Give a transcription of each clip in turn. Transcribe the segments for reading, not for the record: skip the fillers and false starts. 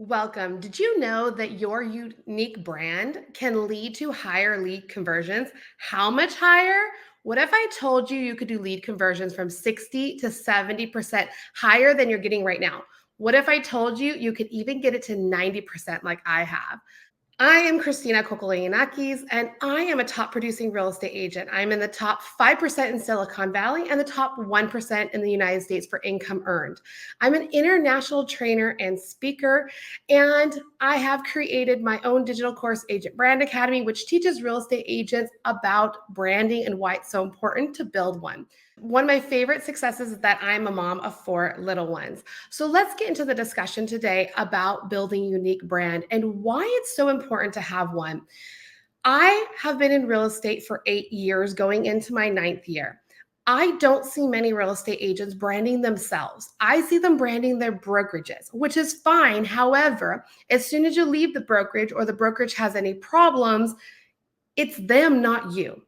Welcome. Did you know that your unique brand can lead to higher lead conversions? How much higher? What if I told you you could do lead conversions from 60 to 70% higher than you're getting right now? What if I told you you could even get it to 90% like I have? I am Christina Kokologinnakis, and I am a top producing real estate agent. I'm in the top 5% in Silicon Valley and the top 1% in the United States for income earned. I'm an international trainer and speaker, and I have created my own digital course, Agent Brand Academy, which teaches real estate agents about branding and why it's so important to build one. One of my favorite successes is that I'm a mom of 4 little ones. So let's get into the discussion today about building a unique brand and why it's so important to have one. I have been in real estate for 8 years, going into my ninth year. I don't see many real estate agents branding themselves. I see them branding their brokerages, which is fine. However, as soon as you leave the brokerage or the brokerage has any problems, it's them, not you.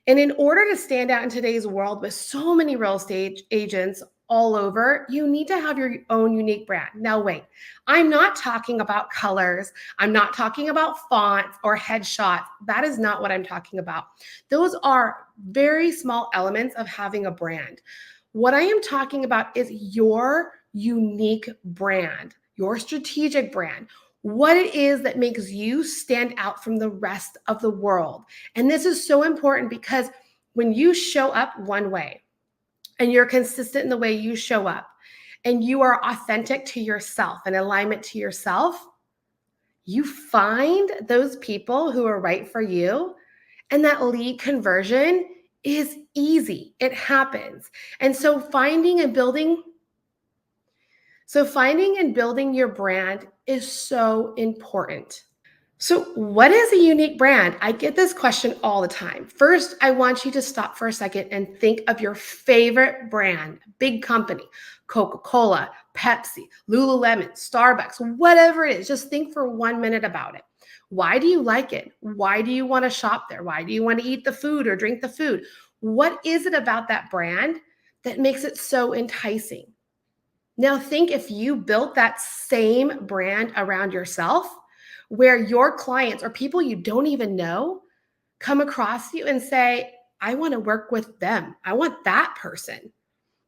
And in order to stand out in today's world with so many real estate agents all over, you need to have your own unique brand. Now, wait, I'm not talking about colors. I'm not talking about fonts or headshots. That is not what I'm talking about. Those are very small elements of having a brand. What I am talking about is your unique brand, your strategic brand, what it is that makes you stand out from the rest of the world. And this is so important because when you show up one way and you're consistent in the way you show up and you are authentic to yourself and alignment to yourself, you find those people who are right for you. And that lead conversion is easy. It happens. And finding and building your brand is so important. So, what is a unique brand? I get this question all the time. First, I want you to stop for a second and think of your favorite brand, big company, Coca-Cola, Pepsi, Lululemon, Starbucks, whatever it is. Just think for 1 minute about it. Why do you like it? Why do you want to shop there? Why do you want to eat the food or drink the food? What is it about that brand that makes it so enticing? Now, think if you built that same brand around yourself, where your clients or people you don't even know come across you and say, I want to work with them. I want that person.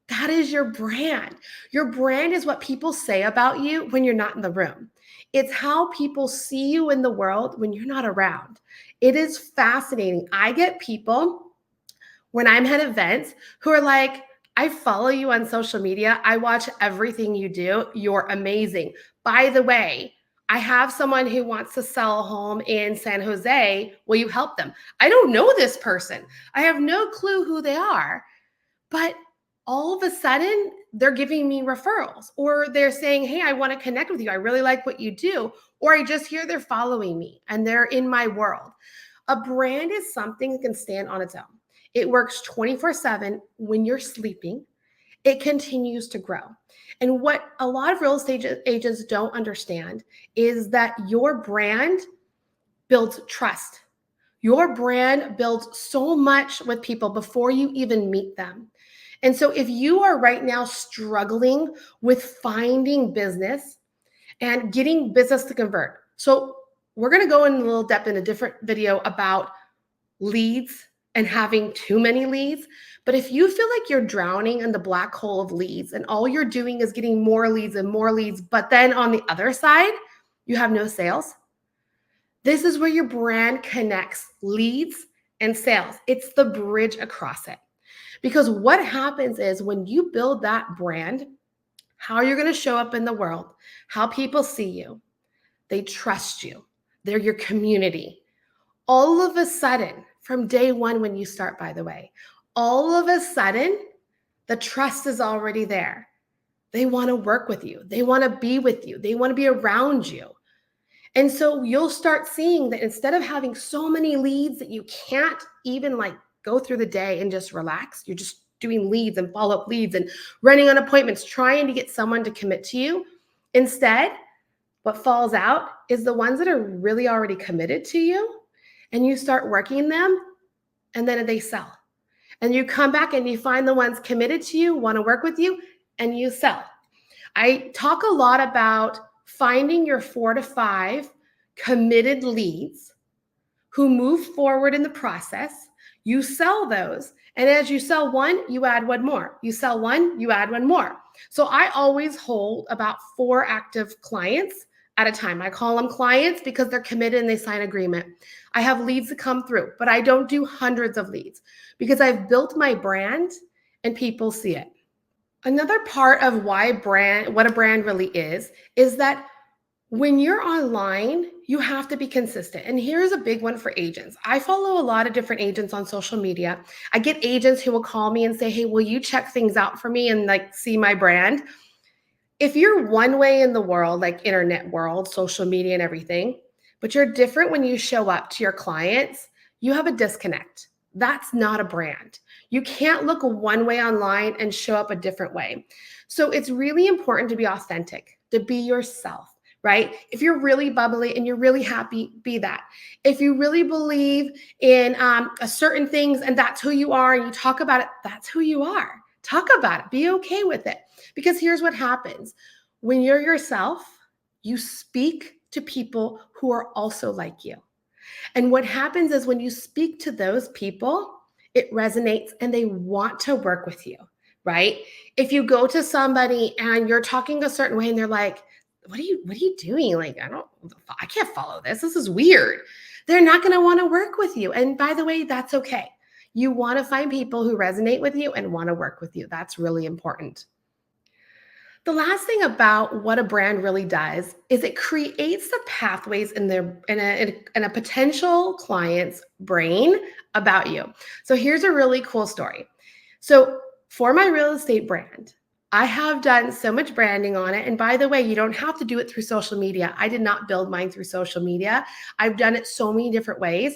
That is your brand. Your brand is what people say about you when you're not in the room. It's how people see you in the world when you're not around. It is fascinating. I get people when I'm at events who are like, I follow you on social media. I watch everything you do. You're amazing. By the way, I have someone who wants to sell a home in San Jose. Will you help them? I don't know this person. I have no clue who they are. But all of a sudden, they're giving me referrals or they're saying, hey, I want to connect with you. I really like what you do. Or I just hear they're following me and they're in my world. A brand is something that can stand on its own. It works 24/7 when you're sleeping. It continues to grow. And what a lot of real estate agents don't understand is that your brand builds trust. Your brand builds so much with people before you even meet them. And so if you are right now struggling with finding business and getting business to convert, so we're going to go in a little depth in a different video about leads and having too many leads. But if you feel like you're drowning in the black hole of leads and all you're doing is getting more leads and more leads, but then on the other side, you have no sales, this is where your brand connects leads and sales. It's the bridge across it. Because what happens is when you build that brand, how you're going to show up in the world, how people see you, they trust you, they're your community. All of a sudden, from day one when you start, by the way, all of a sudden, the trust is already there. They want to work with you. They want to be with you. They want to be around you. And so you'll start seeing that instead of having so many leads that you can't even go through the day and just relax, you're just doing leads and follow-up leads and running on appointments, trying to get someone to commit to you. Instead, what falls out is the ones that are really already committed to you, and you start working them, and then they sell. And you come back and you find the ones committed to you, want to work with you, and you sell. I talk a lot about finding your 4 to 5 committed leads who move forward in the process. You sell those. And as you sell one, you add one more. You sell one, you add one more. So I always hold about 4 active clients at a time. I call them clients because they're committed and they sign agreement. I have leads that come through, but I don't do hundreds of leads because I've built my brand and people see it. Another part of what a brand really is that when you're online, you have to be consistent. And here's a big one for agents. I follow a lot of different agents on social media. I get agents who will call me and say, "Hey, will you check things out for me and like see my brand?" If you're one way in the world, like internet world, social media and everything, but you're different when you show up to your clients, you have a disconnect. That's not a brand. You can't look one way online and show up a different way. So it's really important to be authentic, to be yourself. Right? If you're really bubbly and you're really happy, be that. If you really believe in a certain things and that's who you are and you talk about it, that's who you are. Talk about it. Be okay with it. Because here's what happens. When you're yourself, you speak to people who are also like you. And what happens is when you speak to those people, it resonates and they want to work with you, right? If you go to somebody and you're talking a certain way and they're like, what are you doing? Like, I can't follow this. This is weird. They're not going to want to work with you. And by the way, that's okay. You want to find people who resonate with you and want to work with you. That's really important. The last thing about what a brand really does is it creates the pathways in a potential client's brain about you. So here's a really cool story. So for my real estate brand, I have done so much branding on it. And by the way, you don't have to do it through social media. I did not build mine through social media. I've done it so many different ways.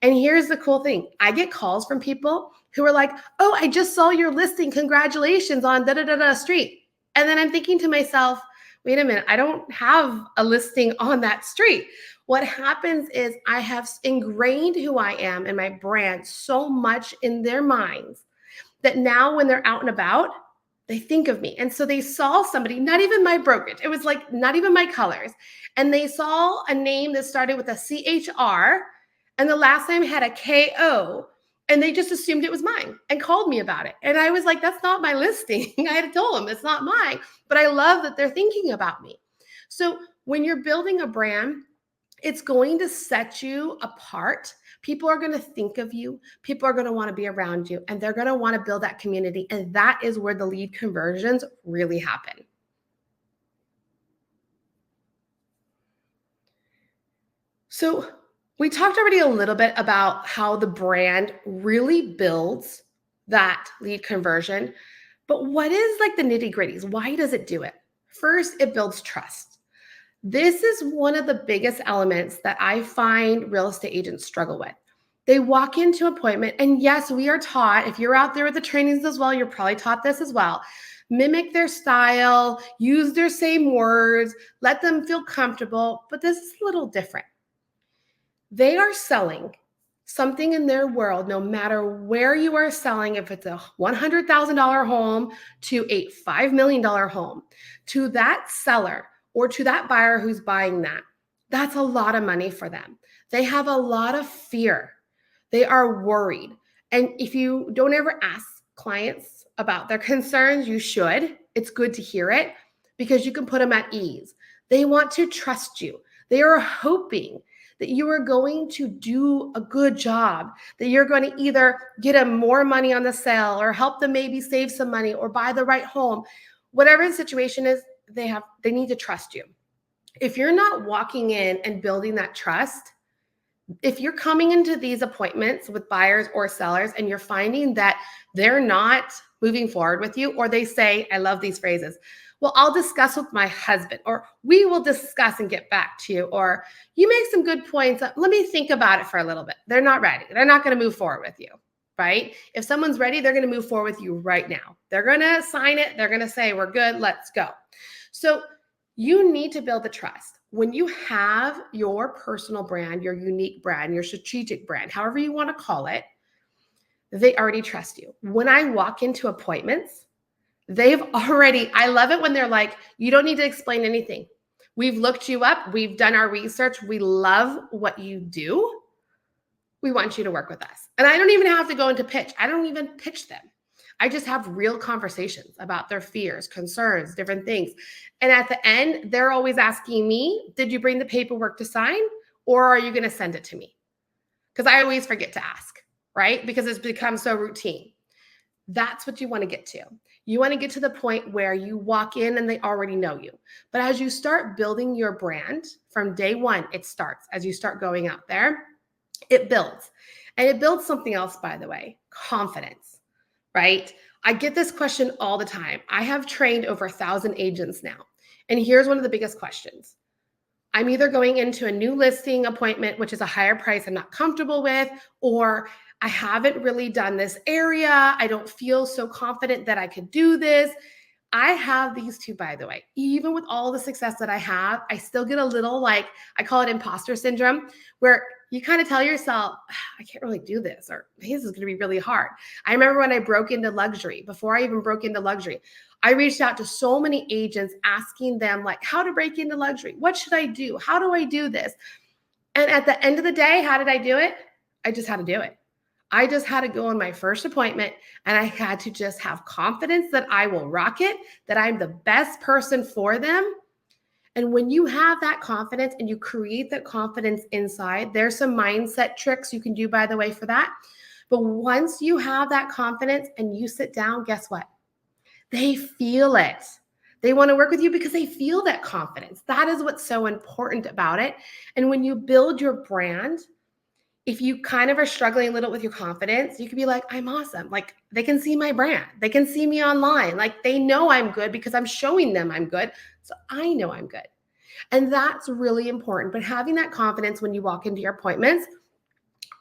And here's the cool thing. I get calls from people who are like, "Oh, I just saw your listing. Congratulations on da-da-da-da street." And then I'm thinking to myself, wait a minute, I don't have a listing on that street. What happens is I have ingrained who I am and my brand so much in their minds that now when they're out and about, they think of me. And so they saw somebody, not even my brokerage. It was like not even my colors. And they saw a name that started with a CHR and the last name had a KO. And they just assumed it was mine and called me about it. And I was like, that's not my listing. I had told them it's not mine, but I love that they're thinking about me. So when you're building a brand, it's going to set you apart. People are going to think of you. People are going to want to be around you and they're going to want to build that community. And that is where the lead conversions really happen. So we talked already a little bit about how the brand really builds that lead conversion, but what is like the nitty gritties? Why does it do it? First, it builds trust. This is one of the biggest elements that I find real estate agents struggle with. They walk into an appointment, and yes, we are taught, if you're out there with the trainings as well, you're probably taught this as well. Mimic their style, use their same words, let them feel comfortable, but this is a little different. They are selling something in their world, no matter where you are selling, if it's a $100,000 home to a $5 million home, to that seller or to that buyer who's buying that, that's a lot of money for them. They have a lot of fear. They are worried. And if you don't ever ask clients about their concerns, you should. It's good to hear it because you can put them at ease. They want to trust you. They are hoping that you are going to do a good job, that you're going to either get them more money on the sale or help them maybe save some money or buy the right home. Whatever the situation is, they need to trust you. If you're not walking in and building that trust, if you're coming into these appointments with buyers or sellers and you're finding that they're not moving forward with you, or they say, I love these phrases, well, I'll discuss with my husband, or we will discuss and get back to you, or you make some good points. Let me think about it for a little bit. They're not ready. They're not going to move forward with you, right? If someone's ready, they're going to move forward with you right now. They're going to sign it. They're going to say, we're good. Let's go. So you need to build the trust. When you have your personal brand, your unique brand, your strategic brand, however you want to call it, they already trust you. When I walk into appointments, I love it when they're like, you don't need to explain anything. We've looked you up. We've done our research. We love what you do. We want you to work with us. And I don't even have to go into pitch. I don't even pitch them. I just have real conversations about their fears, concerns, different things. And at the end, they're always asking me, did you bring the paperwork to sign, or are you going to send it to me? Because I always forget to ask, right? Because it's become so routine. That's what you want to get to. You want to get to the point where you walk in and they already know you. But as you start building your brand from day one, it starts. As you start going out there, it builds. And it builds something else, by the way, confidence, right? I get this question all the time. I have trained over 1,000 agents now. And here's one of the biggest questions. I'm either going into a new listing appointment, which is a higher price I'm not comfortable with, or I haven't really done this area. I don't feel so confident that I could do this. I have these two, by the way. Even with all the success that I have, I still get a little I call it imposter syndrome, where you kind of tell yourself, I can't really do this, or hey, this is going to be really hard. I remember when I broke into luxury, before I even broke into luxury, I reached out to so many agents asking them how to break into luxury. What should I do? How do I do this? And at the end of the day, how did I do it? I just had to do it. I just had to go on my first appointment, and I had to just have confidence that I will rock it, that I'm the best person for them. And when you have that confidence and you create that confidence inside, there's some mindset tricks you can do, by the way, for that. But once you have that confidence and you sit down, guess what? They feel it. They want to work with you because they feel that confidence. That is what's so important about it. And when you build your brand, if you kind of are struggling a little with your confidence, you can be like, I'm awesome. They can see my brand. They can see me online. They know I'm good because I'm showing them I'm good. So I know I'm good. And that's really important. But having that confidence when you walk into your appointments,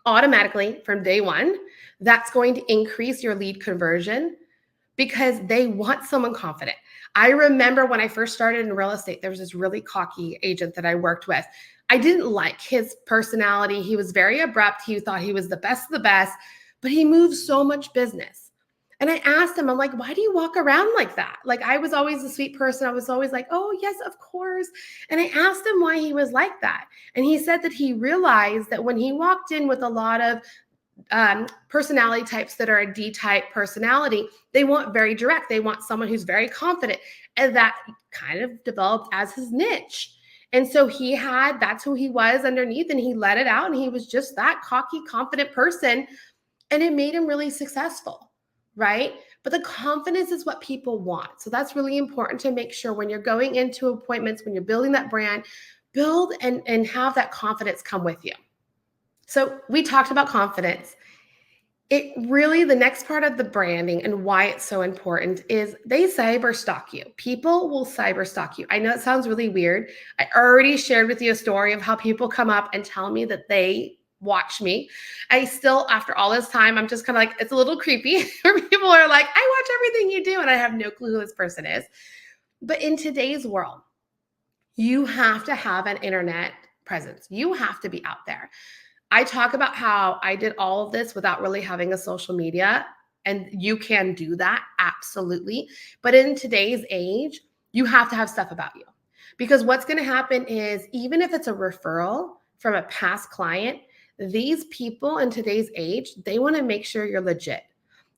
automatically from day one, that's going to increase your lead conversion because they want someone confident. I remember when I first started in real estate, there was this really cocky agent that I worked with. I didn't like his personality. He was very abrupt. He thought he was the best of the best, but he moved so much business. And I asked him, I'm like, why do you walk around like that? I was always a sweet person. I was always like, oh, yes, of course. And I asked him why he was like that. And he said that he realized that when he walked in with a lot of personality types that are a D-type personality, they want very direct. They want someone who's very confident. And that kind of developed as his niche. And so that's who he was underneath, and he let it out, and he was just that cocky, confident person, and it made him really successful, right? But the confidence is what people want. So that's really important to make sure when you're going into appointments, when you're building that brand, build and have that confidence come with you. So we talked about confidence. The next part of the branding and why it's so important is they cyber stalk you. People will cyber stalk you. I know it sounds really weird. I already shared with you a story of how people come up and tell me that they watch me. I still, after all this time, I'm just kind of it's a little creepy. People are like, I watch everything you do, and I have no clue who this person is. But in today's world, you have to have an internet presence. You have to be out there. I talk about how I did all of this without really having a social media, and you can do that, absolutely. But in today's age, you have to have stuff about you, because what's going to happen is, even if it's a referral from a past client, these people in today's age, they want to make sure you're legit,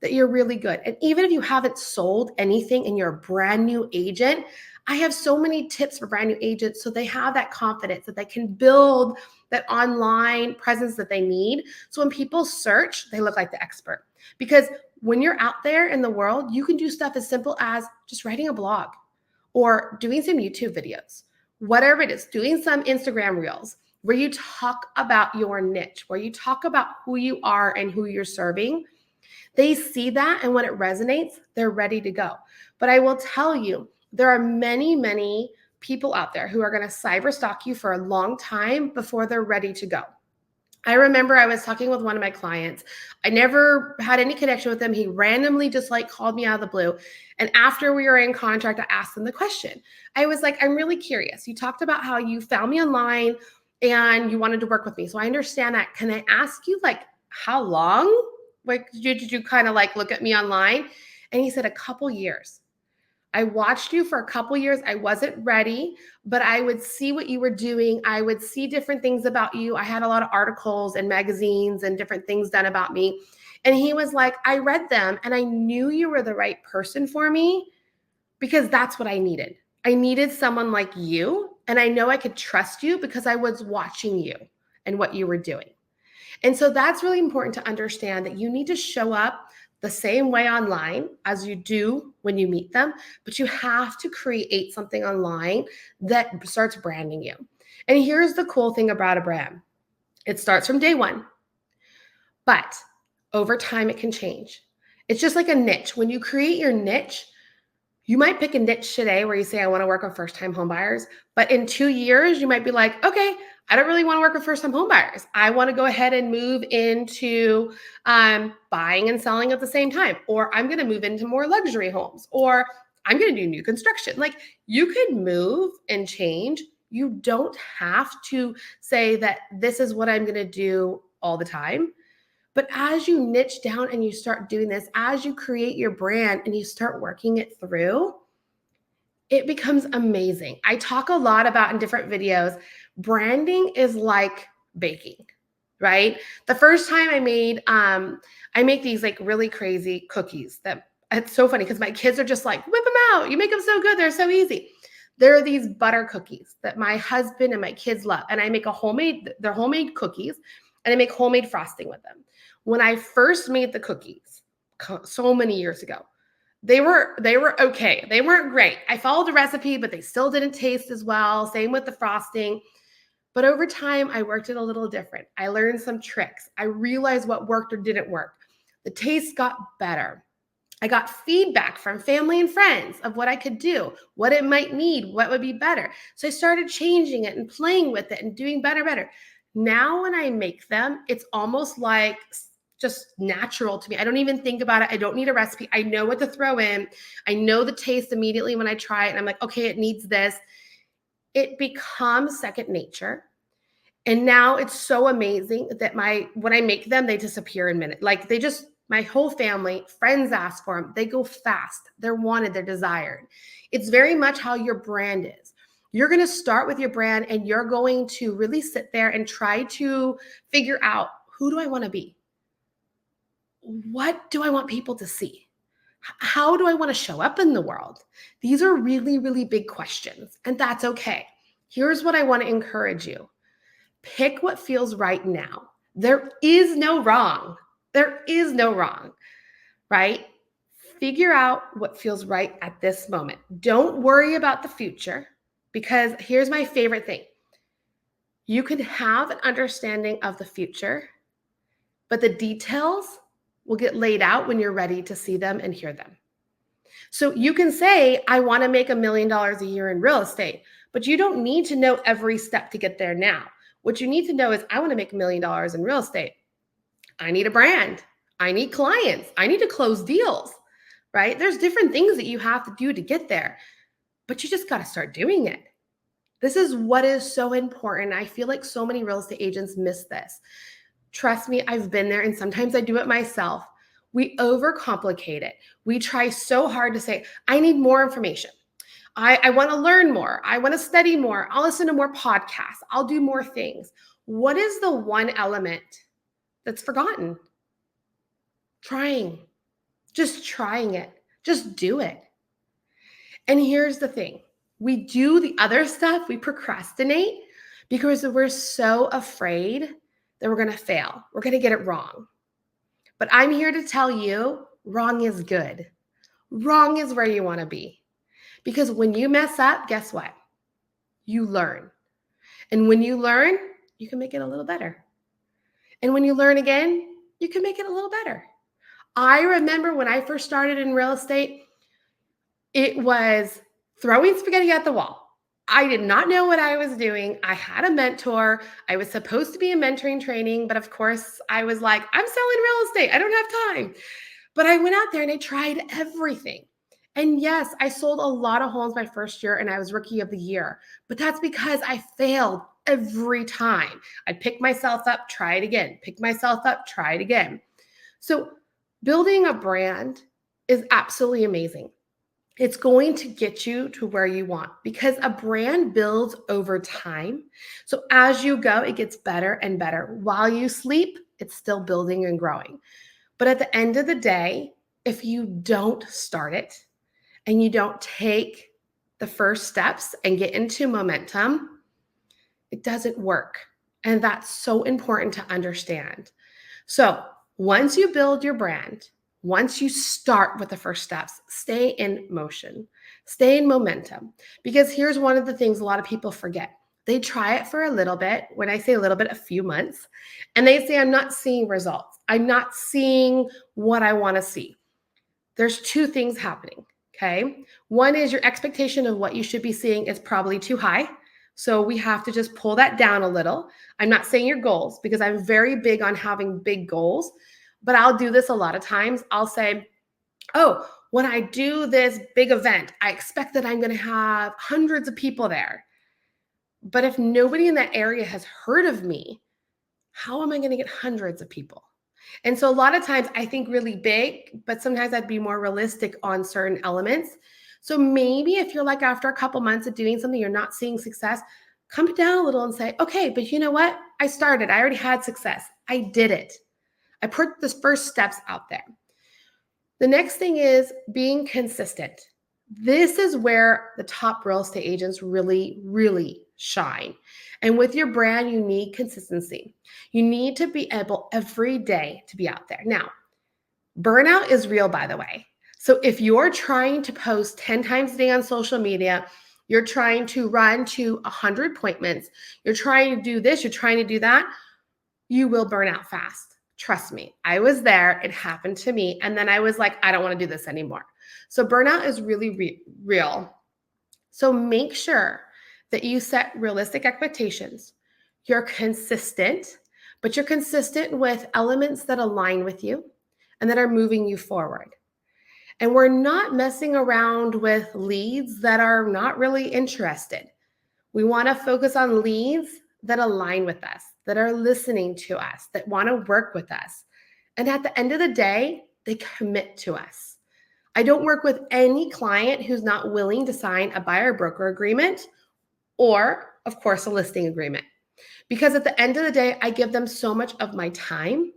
that you're really good. And even if you haven't sold anything and you're a brand new agent, I have so many tips for brand new agents so they have that confidence that they can build that online presence that they need. So when people search, they look like the expert. Because when you're out there in the world, you can do stuff as simple as just writing a blog or doing some YouTube videos, whatever it is, doing some Instagram reels where you talk about your niche, where you talk about who you are and who you're serving. They see that, and when it resonates, they're ready to go. But I will tell you, there are many, many people out there who are going to cyber stalk you for a long time before they're ready to go. I remember I was talking with one of my clients. I never had any connection with him. He randomly just called me out of the blue. And after we were in contract, I asked him the question. I was like, I'm really curious. You talked about how you found me online and you wanted to work with me. So I understand that. Can I ask you how long? Did you kind of look at me online? And he said a couple years. I watched you for a couple years. I wasn't ready, but I would see what you were doing. I would see different things about you. I had a lot of articles and magazines and different things done about me. And he was like, I read them and I knew you were the right person for me because that's what I needed. I needed someone like you. And I know I could trust you because I was watching you and what you were doing. And so that's really important to understand that you need to show up the same way online as you do when you meet them, but you have to create something online that starts branding you. And here's the cool thing about a brand. It starts from day one, but over time it can change. It's just like a niche. When you create your niche, you might pick a niche today where you say, I want to work with first-time home buyers. But in 2 years, you might be like, okay, I don't really want to work with first-time home buyers. I want to go ahead and move into buying and selling at the same time. Or I'm going to move into more luxury homes. Or I'm going to do new construction. Like, you can move and change. You don't have to say that this is what I'm going to do all the time. But as you niche down and you start doing this, as you create your brand and you start working it through, it becomes amazing. I talk a lot about in different videos, branding is like baking, right? The first time I make these like really crazy cookies that it's so funny because my kids are just like, whip them out. You make them so good. They're so easy. There are these butter cookies that my husband and my kids love. And I make they're homemade cookies and I make homemade frosting with them. When I first made the cookies so many years ago, they were okay. They weren't great. I followed the recipe, but they still didn't taste as well. Same with the frosting. But over time, I worked it a little different. I learned some tricks. I realized what worked or didn't work. The taste got better. I got feedback from family and friends of what I could do, what it might need, what would be better. So I started changing it and playing with it and doing better. Now when I make them, it's almost like just natural to me. I don't even think about it. I don't need a recipe. I know what to throw in. I know the taste immediately when I try it. And I'm like, okay, it needs this. It becomes second nature. And now it's so amazing that when I make them, they disappear in minutes. Like my whole family, friends ask for them. They go fast. They're wanted. They're desired. It's very much how your brand is. You're going to start with your brand and you're going to really sit there and try to figure out, who do I want to be? What do I want people to see? How do I want to show up in the world? These are really, really big questions, and that's okay. Here's what I want to encourage you. Pick what feels right now. There is no wrong. There is no wrong, right? Figure out what feels right at this moment. Don't worry about the future, because here's my favorite thing. You can have an understanding of the future, but the details will get laid out when you're ready to see them and hear them. So you can say, I want to make $1 million a year in real estate, but you don't need to know every step to get there now. What you need to know is, I want to make $1 million in real estate. I need a brand. I need clients. I need to close deals, right? There's different things that you have to do to get there, but you just got to start doing it. This is what is so important. I feel like so many real estate agents miss this. Trust me, I've been there, and sometimes I do it myself. We overcomplicate it. We try so hard to say, I need more information. I want to learn more. I want to study more. I'll listen to more podcasts. I'll do more things. What is the one element that's forgotten? Trying. Just trying it. Just do it. And here's the thing. We do the other stuff. We procrastinate because we're so afraid that we're going to fail. We're going to get it wrong. But I'm here to tell you, wrong is good. Wrong is where you want to be. Because when you mess up, guess what? You learn. And when you learn, you can make it a little better. And when you learn again, you can make it a little better. I remember when I first started in real estate, it was throwing spaghetti at the wall. I did not know what I was doing. I had a mentor. I was supposed to be in mentoring training, but of course I was like, I'm selling real estate. I don't have time. But I went out there and I tried everything. And yes, I sold a lot of homes my first year and I was rookie of the year, but that's because I failed every time. I pick myself up, try it again, pick myself up, try it again. So building a brand is absolutely amazing. It's going to get you to where you want because a brand builds over time. So as you go, it gets better and better. While you sleep, it's still building and growing. But at the end of the day, if you don't start it and you don't take the first steps and get into momentum, it doesn't work. And that's so important to understand. So once you build your brand, once you start with the first steps, stay in motion, stay in momentum. Because here's one of the things a lot of people forget. They try it for a little bit. When I say a little bit, a few months, and they say, I'm not seeing results. I'm not seeing what I want to see. There's two things happening. Okay. One is your expectation of what you should be seeing is probably too high. So we have to just pull that down a little. I'm not saying your goals because I'm very big on having big goals, but I'll do this a lot of times. I'll say, oh, when I do this big event, I expect that I'm going to have hundreds of people there. But if nobody in that area has heard of me, how am I going to get hundreds of people? And so a lot of times I think really big, but sometimes I'd be more realistic on certain elements. So maybe if you're like after a couple months of doing something, you're not seeing success, come down a little and say, okay, but you know what? I started, I already had success. I did it. I put the first steps out there. The next thing is being consistent. This is where the top real estate agents really, really shine. And with your brand, you need consistency. You need to be able every day to be out there. Now, burnout is real, by the way. So if you're trying to post 10 times a day on social media, you're trying to run to 100 appointments, you're trying to do this, you're trying to do that, you will burn out fast. Trust me. I was there. It happened to me. And then I was like, I don't want to do this anymore. So burnout is really real. So make sure that you set realistic expectations. You're consistent, but you're consistent with elements that align with you and that are moving you forward. And we're not messing around with leads that are not really interested. We want to focus on leads that align with us, that are listening to us, that want to work with us. And at the end of the day, they commit to us. I don't work with any client who's not willing to sign a buyer broker agreement or, of course, a listing agreement. Because at the end of the day, I give them so much of my time.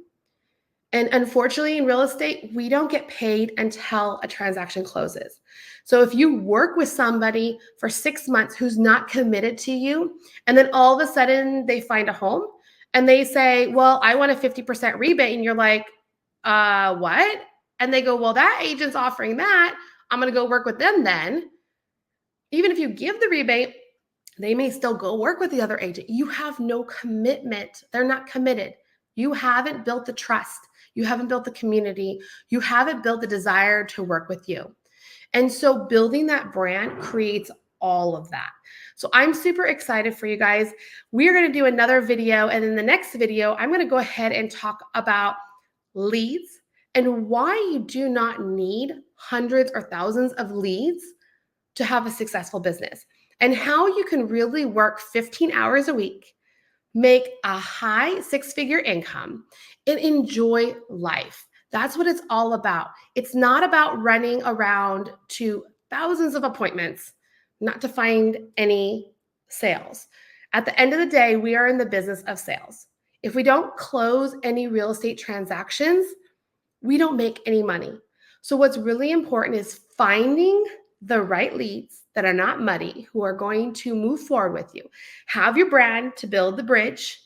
And unfortunately, in real estate, we don't get paid until a transaction closes. So if you work with somebody for 6 months who's not committed to you, and then all of a sudden they find a home and they say, well, I want a 50% rebate. And you're like, what? And they go, well, that agent's offering that. I'm going to go work with them then. Even if you give the rebate, they may still go work with the other agent. You have no commitment. They're not committed. You haven't built the trust. You haven't built the community. You haven't built the desire to work with you. And so building that brand creates all of that. So I'm super excited for you guys. We are going to do another video. And in the next video, I'm going to go ahead and talk about leads and why you do not need hundreds or thousands of leads to have a successful business, and how you can really work 15 hours a week, make a high six-figure income, and enjoy life. That's what it's all about. It's not about running around to thousands of appointments, not to find any sales. At the end of the day, we are in the business of sales. If we don't close any real estate transactions, we don't make any money. So what's really important is finding the right leads that are not muddy, who are going to move forward with you. Have your brand to build the bridge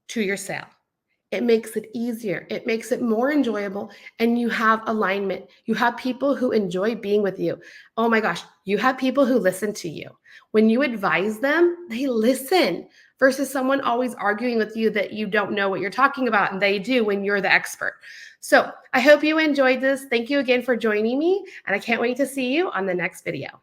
to your sale. It makes it easier. It makes it more enjoyable, and you have alignment. You have people who enjoy being with you. Oh my gosh, you have people who listen to you. When you advise them, they listen versus someone always arguing with you that you don't know what you're talking about, and they do when you're the expert. So I hope you enjoyed this. Thank you again for joining me, and I can't wait to see you on the next video.